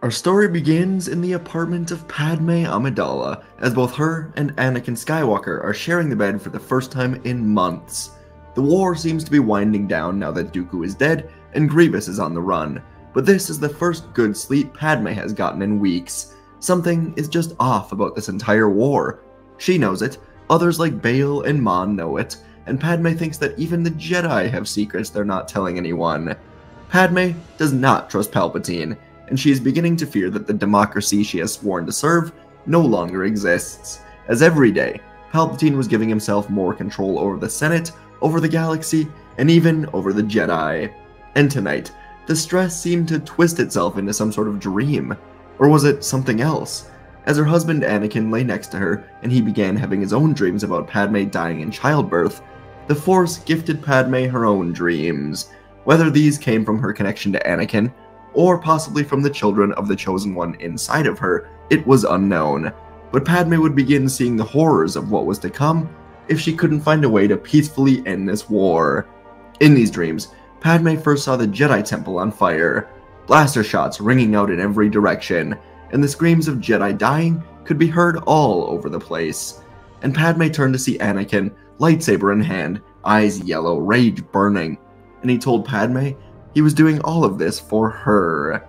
Our story begins in the apartment of Padme Amidala, as both her and Anakin Skywalker are sharing the bed for the first time in months. The war seems to be winding down now that Dooku is dead and Grievous is on the run, but this is the first good sleep Padme has gotten in weeks. Something is just off about this entire war. She knows it, others like Bail and Mon know it, and Padme thinks that even the Jedi have secrets they're not telling anyone. Padme does not trust Palpatine, and she is beginning to fear that the democracy she has sworn to serve no longer exists, as every day, Palpatine was giving himself more control over the Senate, over the galaxy, and even over the Jedi. And tonight, the stress seemed to twist itself into some sort of dream. Or was it something else? As her husband Anakin lay next to her, and he began having his own dreams about Padme dying in childbirth, the Force gifted Padme her own dreams. Whether these came from her connection to Anakin, or possibly from the children of the Chosen One inside of her, it was unknown. But Padme would begin seeing the horrors of what was to come if she couldn't find a way to peacefully end this war. In these dreams, Padme first saw the Jedi Temple on fire, blaster shots ringing out in every direction, and the screams of Jedi dying could be heard all over the place. And Padme turned to see Anakin, lightsaber in hand, eyes yellow, rage burning, and he told Padme he was doing all of this for her.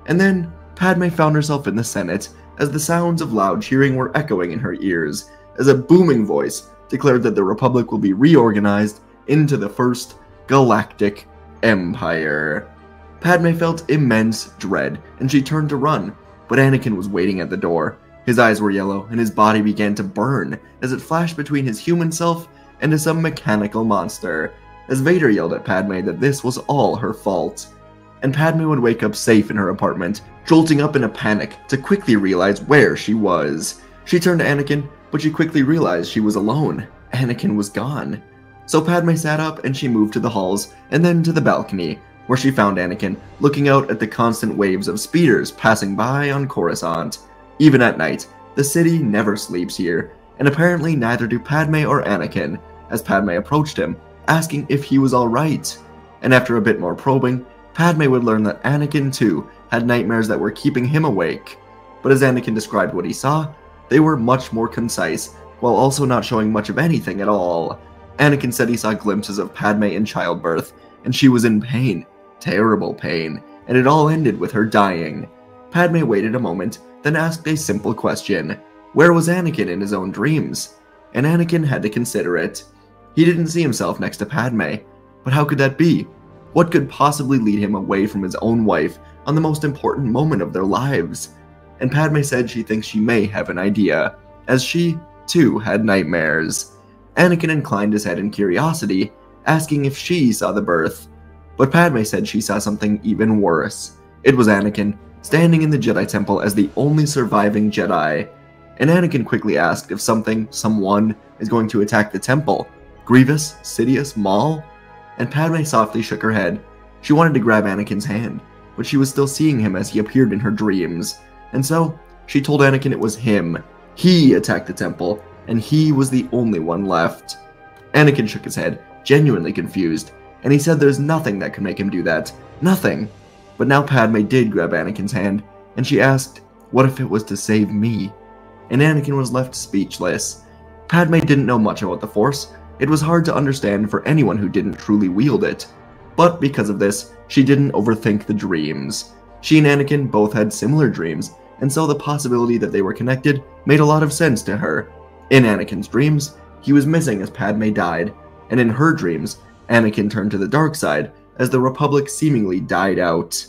And then Padme found herself in the Senate as the sounds of loud cheering were echoing in her ears, as a booming voice declared that the Republic will be reorganized into the First Galactic Empire. Padme felt immense dread, and she turned to run, but Anakin was waiting at the door. His eyes were yellow, and his body began to burn as it flashed between his human self and some mechanical monster, as Vader yelled at Padme that this was all her fault. And Padme would wake up safe in her apartment, jolting up in a panic to quickly realize where she was. She turned to Anakin, but she quickly realized she was alone. Anakin was gone. So Padme sat up and she moved to the halls and then to the balcony, where she found Anakin looking out at the constant waves of speeders passing by on Coruscant. Even at night, the city never sleeps here, and apparently neither do Padme or Anakin, as Padme approached him, asking if he was alright. And after a bit more probing, Padme would learn that Anakin too had nightmares that were keeping him awake. But as Anakin described what he saw, they were much more concise, while also not showing much of anything at all. Anakin said he saw glimpses of Padme in childbirth, and she was in pain, terrible pain, and it all ended with her dying. Padme waited a moment, then asked a simple question: where was Anakin in his own dreams? And Anakin had to consider it. He didn't see himself next to Padme, but how could that be? What could possibly lead him away from his own wife on the most important moment of their lives? And Padme said she thinks she may have an idea, as she, too, had nightmares. Anakin inclined his head in curiosity, asking if she saw the birth. But Padme said she saw something even worse. It was Anakin, standing in the Jedi Temple as the only surviving Jedi. And Anakin quickly asked if someone is going to attack the temple. Grievous, Sidious, Maul? And Padme softly shook her head. She wanted to grab Anakin's hand, but she was still seeing him as he appeared in her dreams. And so, she told Anakin it was him. He attacked the temple, and he was the only one left. Anakin shook his head, genuinely confused, and he said there's nothing that could make him do that. Nothing. But now Padme did grab Anakin's hand, and she asked, what if it was to save me? And Anakin was left speechless. Padme didn't know much about the Force. It was hard to understand for anyone who didn't truly wield it. But because of this, she didn't overthink the dreams. She and Anakin both had similar dreams, and so the possibility that they were connected made a lot of sense to her. In Anakin's dreams, he was missing as Padme died, and in her dreams, Anakin turned to the dark side as the Republic seemingly died out.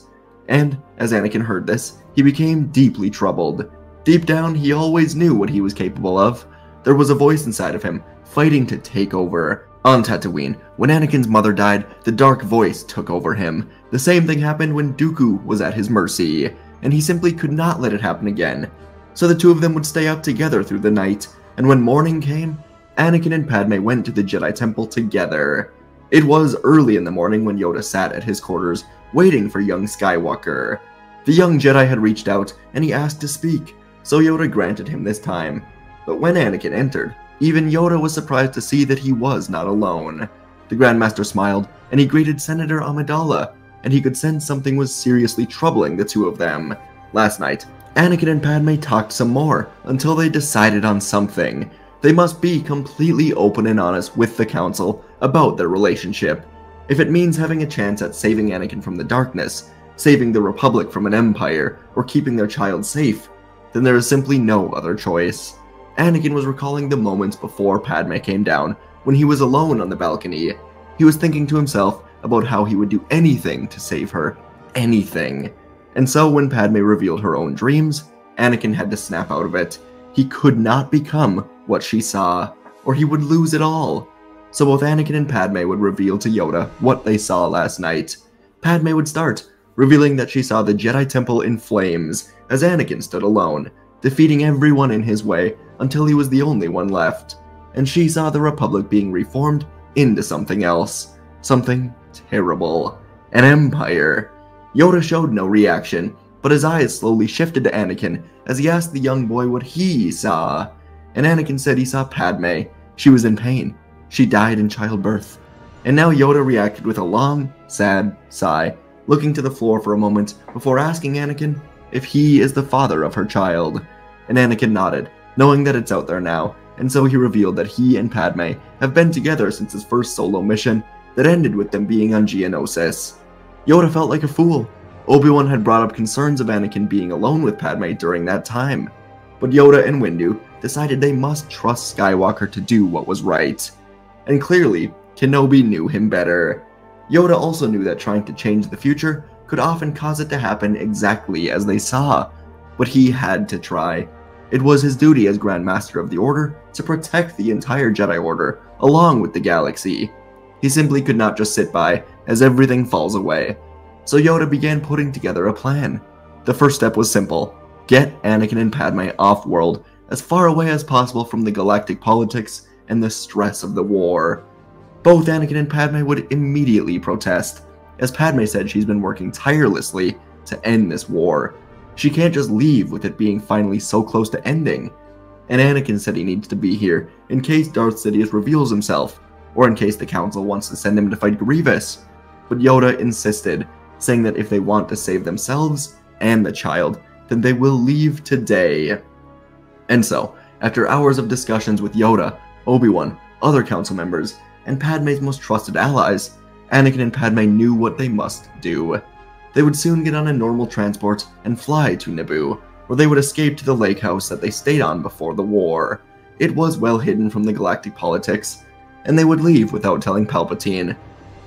And as Anakin heard this, he became deeply troubled. Deep down, he always knew what he was capable of. There was a voice inside of him, fighting to take over. On Tatooine, when Anakin's mother died, the dark voice took over him. The same thing happened when Dooku was at his mercy, and he simply could not let it happen again. So the two of them would stay up together through the night, and when morning came, Anakin and Padme went to the Jedi Temple together. It was early in the morning when Yoda sat at his quarters, waiting for young Skywalker. The young Jedi had reached out, and he asked to speak, so Yoda granted him this time. But when Anakin entered, even Yoda was surprised to see that he was not alone. The Grandmaster smiled, and he greeted Senator Amidala, and he could sense something was seriously troubling the two of them. Last night, Anakin and Padme talked some more until they decided on something. They must be completely open and honest with the Council about their relationship. If it means having a chance at saving Anakin from the darkness, saving the Republic from an empire, or keeping their child safe, then there is simply no other choice. Anakin was recalling the moments before Padme came down, when he was alone on the balcony. He was thinking to himself about how he would do anything to save her. Anything. And so when Padme revealed her own dreams, Anakin had to snap out of it. He could not become what she saw, or he would lose it all. So both Anakin and Padme would reveal to Yoda what they saw last night. Padme would start, revealing that she saw the Jedi Temple in flames as Anakin stood alone, defeating everyone in his way until he was the only one left. And she saw the Republic being reformed into something else. Something terrible. An empire. Yoda showed no reaction, but his eyes slowly shifted to Anakin as he asked the young boy what he saw. And Anakin said he saw Padme. She was in pain. She died in childbirth. And now Yoda reacted with a long, sad sigh, looking to the floor for a moment before asking Anakin if he is the father of her child. And Anakin nodded, knowing that it's out there now, and so he revealed that he and Padme have been together since his first solo mission that ended with them being on Geonosis. Yoda felt like a fool. Obi-Wan had brought up concerns of Anakin being alone with Padme during that time. But Yoda and Windu decided they must trust Skywalker to do what was right. And clearly, Kenobi knew him better. Yoda also knew that trying to change the future could often cause it to happen exactly as they saw. But he had to try. It was his duty as Grand Master of the Order to protect the entire Jedi Order, along with the galaxy. He simply could not just sit by as everything falls away. So Yoda began putting together a plan. The first step was simple: get Anakin and Padme off-world, as far away as possible from the galactic politics and the stress of the war. Both Anakin and Padme would immediately protest, as Padme said she's been working tirelessly to end this war. She can't just leave with it being finally so close to ending. And Anakin said he needs to be here in case Darth Sidious reveals himself, or in case the Council wants to send him to fight Grievous. But Yoda insisted, saying that if they want to save themselves and the child, then they will leave today. And so, after hours of discussions with Yoda, Obi-Wan, other Council members, and Padme's most trusted allies, Anakin and Padme knew what they must do. They would soon get on a normal transport and fly to Naboo, where they would escape to the lake house that they stayed on before the war. It was well hidden from the galactic politics, and they would leave without telling Palpatine,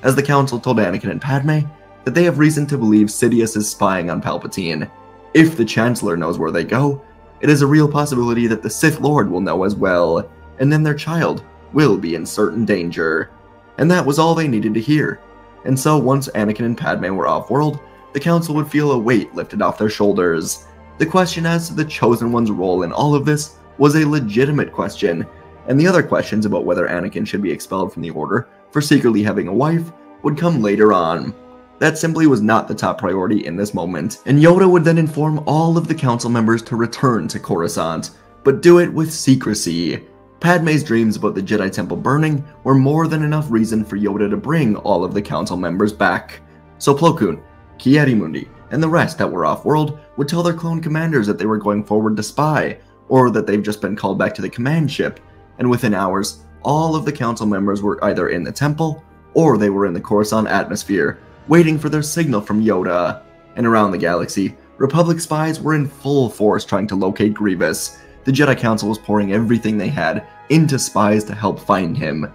as the Council told Anakin and Padme that they have reason to believe Sidious is spying on Palpatine. If the Chancellor knows where they go, it is a real possibility that the Sith Lord will know as well, and then their child will be in certain danger. And that was all they needed to hear. And so once Anakin and Padme were off-world, the Council would feel a weight lifted off their shoulders. The question as to the Chosen One's role in all of this was a legitimate question, and the other questions about whether Anakin should be expelled from the Order for secretly having a wife would come later on. That simply was not the top priority in this moment, and Yoda would then inform all of the Council members to return to Coruscant, but do it with secrecy. Padme's dreams about the Jedi Temple burning were more than enough reason for Yoda to bring all of the Council members back. So Plo Koon, Ki-Adi-Mundi, and the rest that were off-world would tell their clone commanders that they were going forward to spy, or that they've just been called back to the command ship, and within hours, all of the Council members were either in the temple, or they were in the Coruscant atmosphere, waiting for their signal from Yoda. And around the galaxy, Republic spies were in full force trying to locate Grievous. The Jedi Council was pouring everything they had into spies to help find him.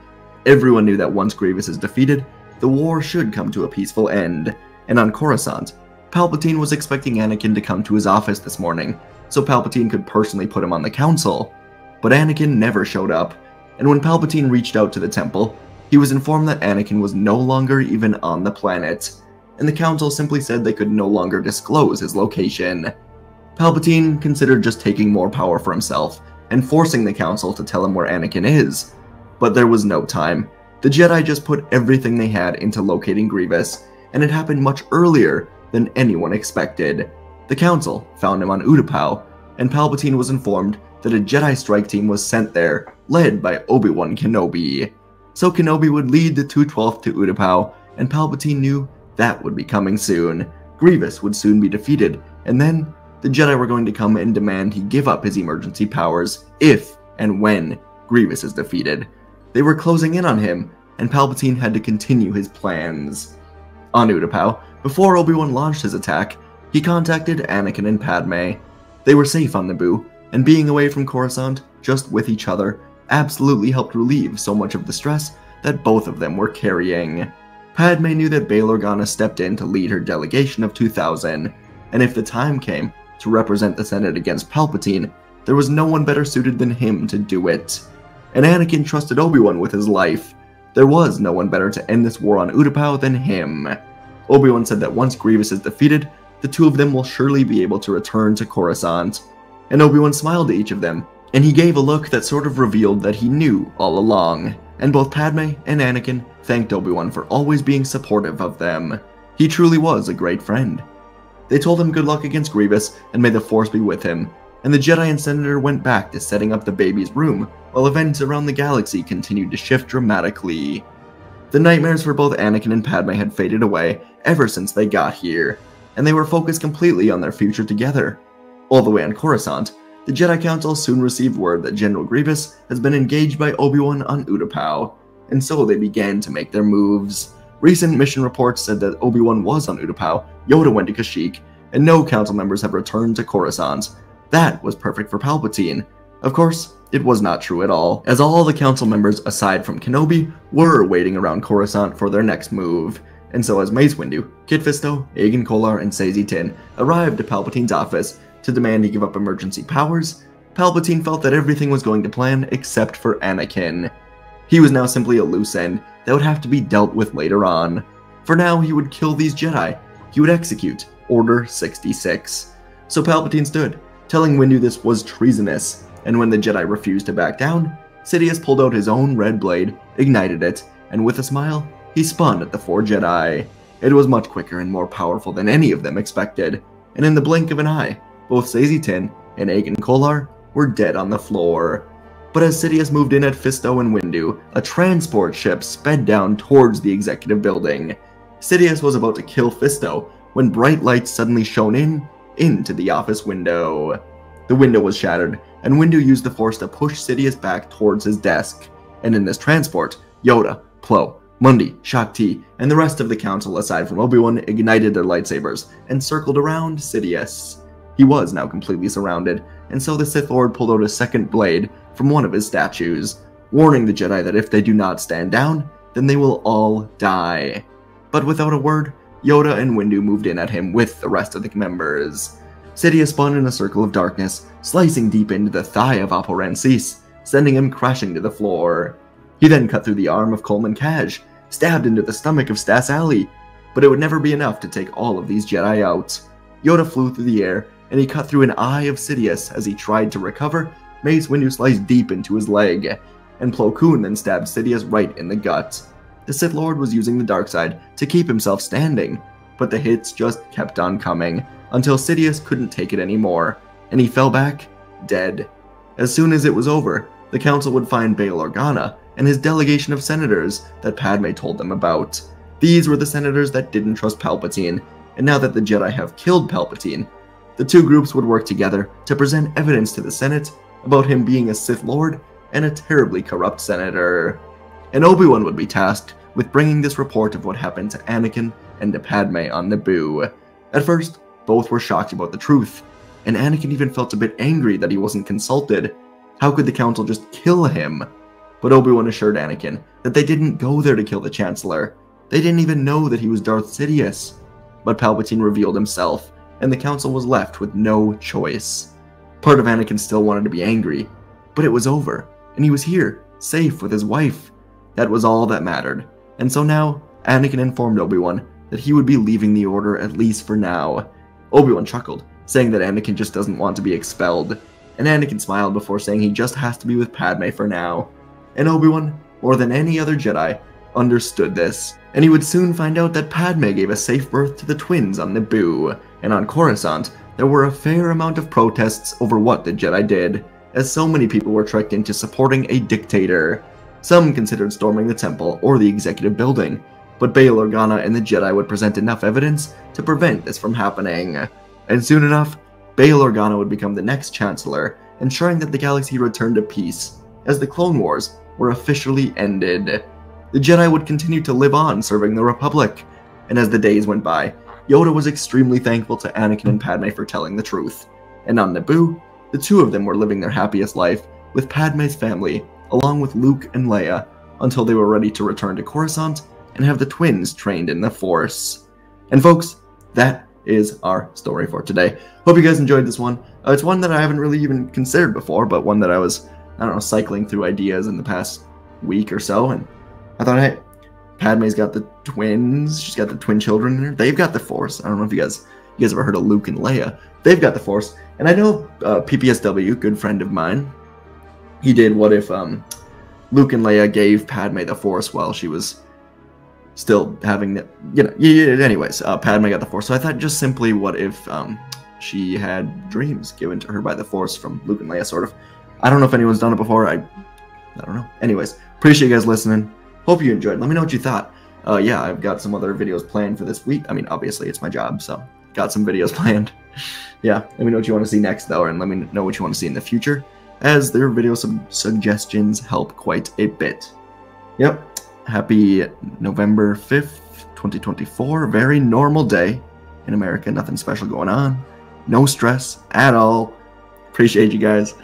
Everyone knew that once Grievous is defeated, the war should come to a peaceful end. And on Coruscant, Palpatine was expecting Anakin to come to his office this morning, so Palpatine could personally put him on the Council. But Anakin never showed up, and when Palpatine reached out to the temple, he was informed that Anakin was no longer even on the planet, and the Council simply said they could no longer disclose his location. Palpatine considered just taking more power for himself, and forcing the Council to tell him where Anakin is. But there was no time. The Jedi just put everything they had into locating Grievous, and it happened much earlier than anyone expected. The Council found him on Utapau, and Palpatine was informed that a Jedi strike team was sent there, led by Obi-Wan Kenobi. So Kenobi would lead the 212th to Utapau, and Palpatine knew that would be coming soon. Grievous would soon be defeated, and then the Jedi were going to come and demand he give up his emergency powers if and when Grievous is defeated. They were closing in on him, and Palpatine had to continue his plans. On Utapau, before Obi-Wan launched his attack, he contacted Anakin and Padme. They were safe on Naboo, and being away from Coruscant, just with each other, absolutely helped relieve so much of the stress that both of them were carrying. Padme knew that Bail Organa stepped in to lead her delegation of 2,000, and if the time came to represent the Senate against Palpatine, there was no one better suited than him to do it. And Anakin trusted Obi-Wan with his life. There was no one better to end this war on Utapau than him. Obi-Wan said that once Grievous is defeated, the two of them will surely be able to return to Coruscant. And Obi-Wan smiled at each of them, and he gave a look that sort of revealed that he knew all along. And both Padme and Anakin thanked Obi-Wan for always being supportive of them. He truly was a great friend. They told him good luck against Grievous, and may the Force be with him, and the Jedi and Senator went back to setting up the baby's room, while events around the galaxy continued to shift dramatically. The nightmares for both Anakin and Padme had faded away ever since they got here, and they were focused completely on their future together. All the way on Coruscant, the Jedi Council soon received word that General Grievous has been engaged by Obi-Wan on Utapau, and so they began to make their moves. Recent mission reports said that Obi-Wan was on Utapau, Yoda went to Kashyyyk, and no council members have returned to Coruscant. That was perfect for Palpatine. Of course, it was not true at all, as all the council members aside from Kenobi were waiting around Coruscant for their next move. And so as Mace Windu, Kit Fisto, Aegon Kolar, and Saesee Tiin arrived at Palpatine's office to demand he give up emergency powers, Palpatine felt that everything was going to plan except for Anakin. He was now simply a loose end that would have to be dealt with later on. For now, he would kill these Jedi. He would execute Order 66. So Palpatine stood, telling Windu this was treasonous, and when the Jedi refused to back down, Sidious pulled out his own red blade, ignited it, and with a smile, he spun at the four Jedi. It was much quicker and more powerful than any of them expected, and in the blink of an eye, both Saesee Tiin and Aegon Kolar were dead on the floor. But as Sidious moved in at Fisto and Windu, a transport ship sped down towards the executive building. Sidious was about to kill Fisto when bright lights suddenly shone into the office window. The window was shattered, and Windu used the Force to push Sidious back towards his desk. And in this transport, Yoda, Plo, Mundi, Shakti, and the rest of the council aside from Obi-Wan ignited their lightsabers and circled around Sidious. He was now completely surrounded, and so the Sith Lord pulled out a second blade from one of his statues, warning the Jedi that if they do not stand down, then they will all die. But without a word, Yoda and Windu moved in at him with the rest of the members. Sidious spun in a circle of darkness, slicing deep into the thigh of Apo Rancis, sending him crashing to the floor. He then cut through the arm of Coleman Kaj, stabbed into the stomach of Stas Ali, but it would never be enough to take all of these Jedi out. Yoda flew through the air, and he cut through an eye of Sidious as he tried to recover. Mace Windu sliced deep into his leg, and Plo Koon then stabbed Sidious right in the gut. The Sith Lord was using the dark side to keep himself standing, but the hits just kept on coming, until Sidious couldn't take it anymore, and he fell back, dead. As soon as it was over, the council would find Bail Organa and his delegation of senators that Padme told them about. These were the senators that didn't trust Palpatine, and now that the Jedi have killed Palpatine, the two groups would work together to present evidence to the Senate about him being a Sith Lord and a terribly corrupt senator. And Obi-Wan would be tasked with bringing this report of what happened to Anakin and to Padme on Naboo. At first, both were shocked about the truth, and Anakin even felt a bit angry that he wasn't consulted. How could the council just kill him? But Obi-Wan assured Anakin that they didn't go there to kill the Chancellor. They didn't even know that he was Darth Sidious. But Palpatine revealed himself, and the council was left with no choice. Part of Anakin still wanted to be angry, but it was over, and he was here, safe with his wife. That was all that mattered. And so now, Anakin informed Obi-Wan that he would be leaving the Order at least for now. Obi-Wan chuckled, saying that Anakin just doesn't want to be expelled, and Anakin smiled before saying he just has to be with Padme for now. And Obi-Wan, more than any other Jedi, understood this, and he would soon find out that Padme gave a safe birth to the twins on Naboo, and on Coruscant, there were a fair amount of protests over what the Jedi did, as so many people were tricked into supporting a dictator. Some considered storming the temple or the executive building, but Bail Organa and the Jedi would present enough evidence to prevent this from happening. And soon enough, Bail Organa would become the next Chancellor, ensuring that the galaxy returned to peace, as the Clone Wars were officially ended. The Jedi would continue to live on, serving the Republic, and as the days went by, Yoda was extremely thankful to Anakin and Padme for telling the truth. And on Naboo, the two of them were living their happiest life with Padme's family, along with Luke and Leia, until they were ready to return to Coruscant and have the twins trained in the Force. And folks, that is our story for today. Hope you guys enjoyed this one. It's one that I haven't really even considered before, but one that I was, cycling through ideas in the past week or so, and I thought, hey, Padme's got the twins, she's got the twin children in her, they've got the Force. I don't know if you guys ever heard of Luke and Leia. They've got the Force, and I know PPSW, good friend of mine, he did what if Luke and Leia gave Padme the Force while she was still having the, anyways, Padme got the Force. So I thought just simply what if she had dreams given to her by the Force from Luke and Leia, sort of. I don't know if anyone's done it before. I don't know. Anyways, appreciate you guys listening. Hope you enjoyed. Let me know what you thought. Yeah, I've got some other videos planned for this week. I mean, obviously it's my job, so got some videos planned. Yeah, let me know what you want to see next, though, and let me know what you want to see in the future, as their video suggestions help quite a bit. Yep, happy November 5th, 2024. Very normal day in America. Nothing special going on. No stress at all. Appreciate you guys.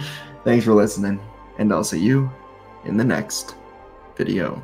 Thanks for listening, and I'll see you in the next video.